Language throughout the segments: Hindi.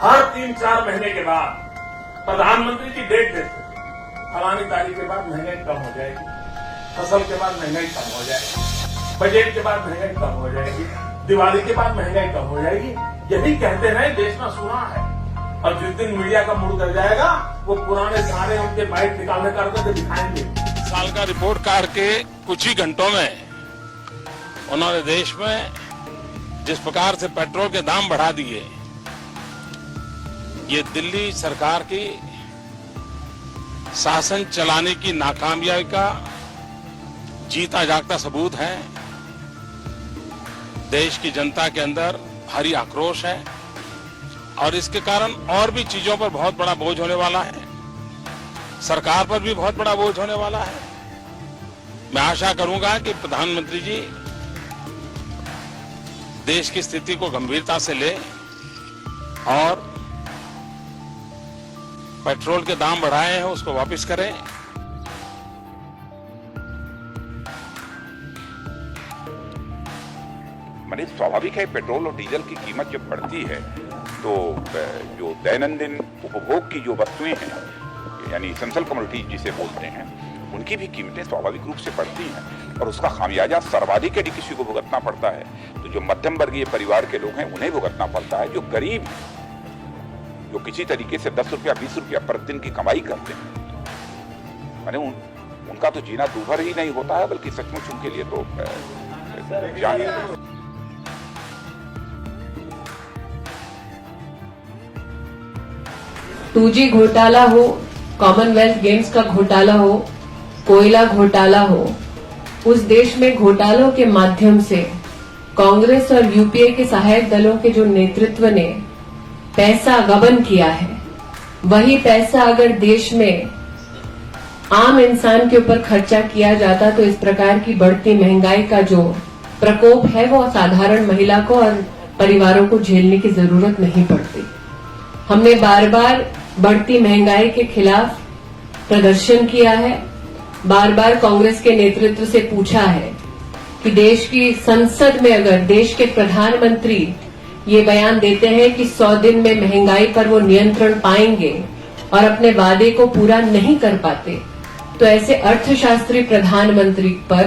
हर 3-4 महीने के बाद प्रधानमंत्री की डेट देते, फलानी तारीख के बाद महंगाई कम हो जाएगी, फसल के बाद महंगाई कम हो जाएगी, बजट के बाद महंगाई कम हो जाएगी, दिवाली के बाद महंगाई कम हो जाएगी। यही कहते रहे, देश में सुना है। और जिस दिन मीडिया का मूड कर जाएगा, वो पुराने सारे उनके बाइक निकालने करके दिखाएंगे। साल का रिपोर्ट कार्ड के कुछ ही घंटों में उन्होंने देश में जिस प्रकार से पेट्रोल के दाम बढ़ा दिए, ये दिल्ली सरकार की शासन चलाने की नाकामयाबी का जीता जागता सबूत है। देश की जनता के अंदर भारी आक्रोश है और इसके कारण और भी चीजों पर बहुत बड़ा बोझ होने वाला है, सरकार पर भी बहुत बड़ा बोझ होने वाला है। मैं आशा करूंगा कि प्रधानमंत्री जी देश की स्थिति को गंभीरता से ले और पेट्रोल के दाम बढ़ाए हैं उसको वापस करें। माने स्वाभाविक है, पेट्रोल और डीजल की कीमत जब बढ़ती है तो जो दैनंदिन उपभोग की जो वस्तुएं हैं, यानी एसेंशियल कमोडिटीज जिसे बोलते हैं, उनकी भी कीमतें स्वाभाविक रूप से बढ़ती हैं और उसका खामियाजा सर्वाधिक यदि किसी को भुगतना पड़ता है तो जो मध्यम वर्गीय परिवार के लोग हैं उन्हें भुगतना पड़ता है। जो गरीब, जो किसी तरीके से 10 रुपया 20 रुपया प्रतिदिन की कमाई करते हैं, माने उनका तो जीना दूभर ही नहीं होता है, बल्कि सचमुच उनके लिए तो जान है। 2G घोटाला हो, कॉमनवेल्थ गेम्स का घोटाला हो, कोयला घोटाला हो, उस देश में घोटालों के माध्यम से कांग्रेस और यूपीए के सहायक दलों के जो नेतृत्व ने पैसा गबन किया है, वही पैसा अगर देश में आम इंसान के ऊपर खर्चा किया जाता तो इस प्रकार की बढ़ती महंगाई का जो प्रकोप है वो साधारण महिला को और परिवारों को झेलने की जरूरत नहीं पड़ती। हमने बार बार बढ़ती महंगाई के खिलाफ प्रदर्शन किया है, बार बार कांग्रेस के नेतृत्व से पूछा है कि देश की संसद में अगर देश के प्रधानमंत्री ये बयान देते हैं कि 100 दिन में महंगाई पर वो नियंत्रण पाएंगे और अपने वादे को पूरा नहीं कर पाते, तो ऐसे अर्थशास्त्री प्रधानमंत्री पर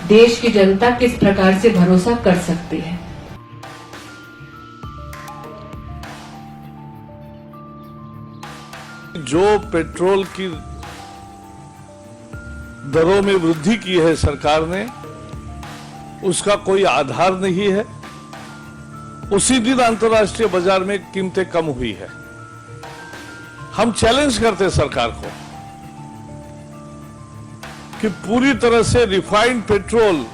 देश की जनता किस प्रकार से भरोसा कर सकती है। जो पेट्रोल की दरों में वृद्धि की है सरकार ने, उसका कोई आधार नहीं है। उसी दिन अंतर्राष्ट्रीय बाजार में कीमतें कम हुई है। हम चैलेंज करते हैं सरकार को कि पूरी तरह से रिफाइंड पेट्रोल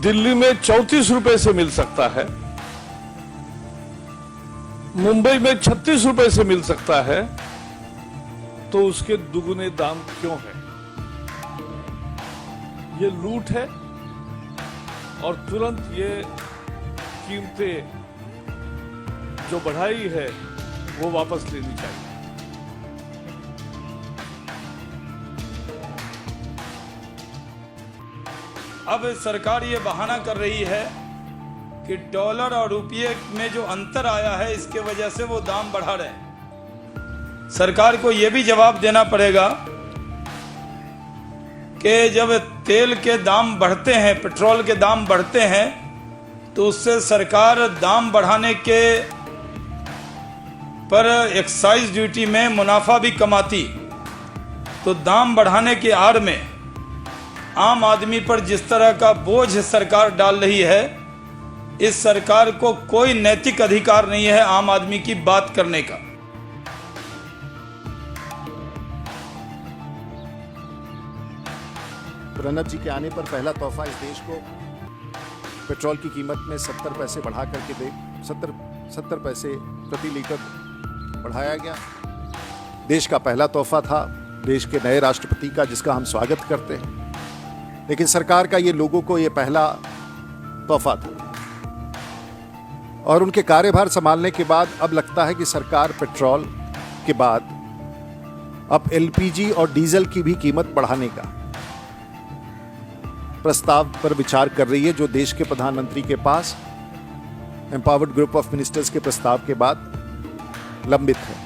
दिल्ली में 34 रुपए से मिल सकता है, मुंबई में 36 रुपए से मिल सकता है, तो उसके दुगुने दाम क्यों है? ये लूट है और तुरंत ये कीमतें जो बढ़ाई है वो वापस लेनी चाहिए। अब सरकार ये बहाना कर रही है कि डॉलर और रुपये में जो अंतर आया है इसके वजह से वो दाम बढ़ा रहे हैं। सरकार को यह भी जवाब देना पड़ेगा कि जब तेल के दाम बढ़ते हैं, पेट्रोल के दाम बढ़ते हैं, तो उससे सरकार दाम बढ़ाने के पर एक्साइज ड्यूटी में मुनाफा भी कमाती, तो दाम बढ़ाने की आड़ में आम आदमी पर जिस तरह का बोझ सरकार डाल रही है, इस सरकार को कोई नैतिक अधिकार नहीं है आम आदमी की बात करने का। प्रणब जी के आने पर पहला तोहफा इस देश को पेट्रोल की कीमत में 70 पैसे बढ़ा करके 70 पैसे प्रति लीटर बढ़ाया गया। देश का पहला तोहफा था देश के नए राष्ट्रपति का, जिसका हम स्वागत करते हैं। लेकिन सरकार का ये लोगों को ये पहला तोहफा था और उनके कार्यभार संभालने के बाद अब लगता है कि सरकार पेट्रोल के बाद अब एलपीजी और डीजल की भी कीमत बढ़ाने का प्रस्ताव पर विचार कर रही है, जो देश के प्रधानमंत्री के पास एम्पावर्ड ग्रुप ऑफ मिनिस्टर्स के प्रस्ताव के बाद लंबित है।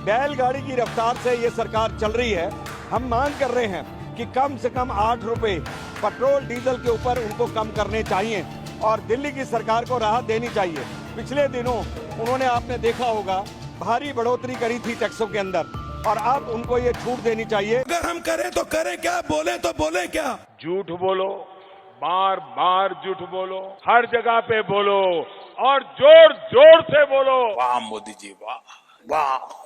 बैलगाड़ी की रफ्तार से ये सरकार चल रही है। हम मांग कर रहे हैं कि कम से कम 8 रुपए पेट्रोल डीजल के ऊपर उनको कम करने चाहिए और दिल्ली की सरकार को राहत देनी चाहिए। पिछले दिनों उन्होंने, आपने देखा होगा, भारी बढ़ोतरी करी थी टैक्सों के अंदर और अब उनको ये छूट देनी चाहिए। अगर हम करें तो करें क्या, बोले तो बोले क्या? झूठ बोलो, बार बार झूठ बोलो, हर जगह पे बोलो और जोर जोर से बोलो। वाह मोदी जी, वाह वाह।